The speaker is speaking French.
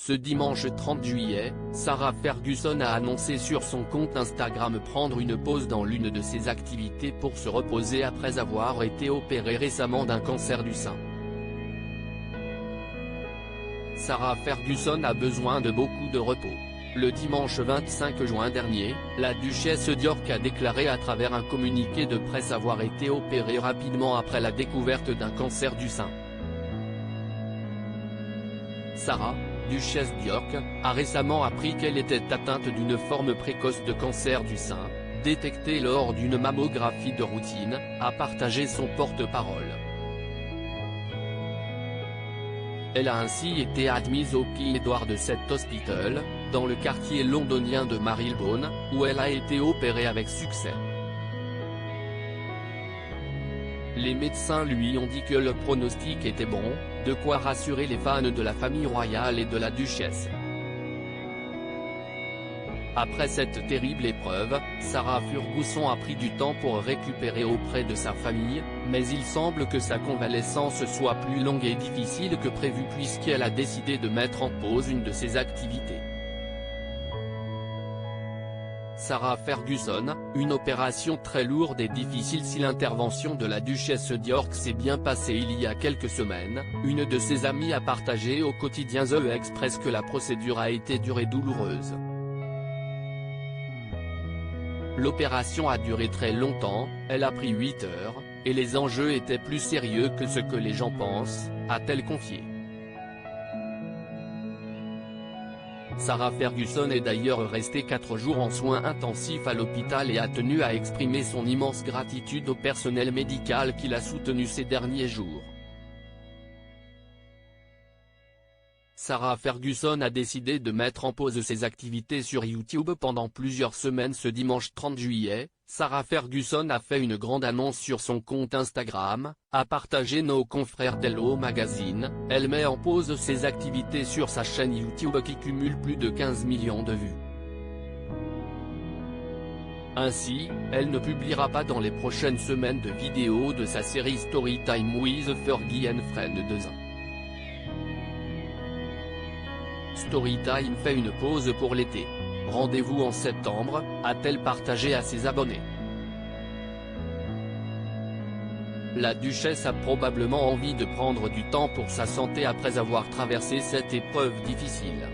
Ce dimanche 30 juillet, Sarah Ferguson a annoncé sur son compte Instagram prendre une pause dans l'une de ses activités pour se reposer après avoir été opérée récemment d'un cancer du sein. Sarah Ferguson a besoin de beaucoup de repos. Le dimanche 25 juin dernier, la duchesse d'York a déclaré à travers un communiqué de presse avoir été opérée rapidement après la découverte d'un cancer du sein. Sarah, duchesse d'York, a récemment appris qu'elle était atteinte d'une forme précoce de cancer du sein, détectée lors d'une mammographie de routine, a partagé son porte-parole. Elle a ainsi été admise au King Edward VII Hospital, dans le quartier londonien de Marylebone, où elle a été opérée avec succès. Les médecins lui ont dit que le pronostic était bon, de quoi rassurer les fans de la famille royale et de la duchesse. Après cette terrible épreuve, Sarah Ferguson a pris du temps pour récupérer auprès de sa famille, mais il semble que sa convalescence soit plus longue et difficile que prévu puisqu'elle a décidé de mettre en pause une de ses activités. Sarah Ferguson, une opération très lourde et difficile. Si l'intervention de la duchesse d'York s'est bien passée il y a quelques semaines, une de ses amies a partagé au quotidien The Express que la procédure a été dure et douloureuse. L'opération a duré très longtemps, elle a pris 8 heures, et les enjeux étaient plus sérieux que ce que les gens pensent, a-t-elle confié. Sarah Ferguson est d'ailleurs restée 4 jours en soins intensifs à l'hôpital et a tenu à exprimer son immense gratitude au personnel médical qui l'a soutenue ces derniers jours. Sarah Ferguson a décidé de mettre en pause ses activités sur YouTube pendant plusieurs semaines. Ce dimanche 30 juillet, Sarah Ferguson a fait une grande annonce sur son compte Instagram, a partagé nos confrères d'Hello Magazine. Elle met en pause ses activités sur sa chaîne YouTube qui cumule plus de 15 millions de vues. Ainsi, elle ne publiera pas dans les prochaines semaines de vidéos de sa série Storytime with Fergie and Friends 2. Storytime fait une pause pour l'été. Rendez-vous en septembre, a-t-elle partagé à ses abonnés. La duchesse a probablement envie de prendre du temps pour sa santé après avoir traversé cette épreuve difficile.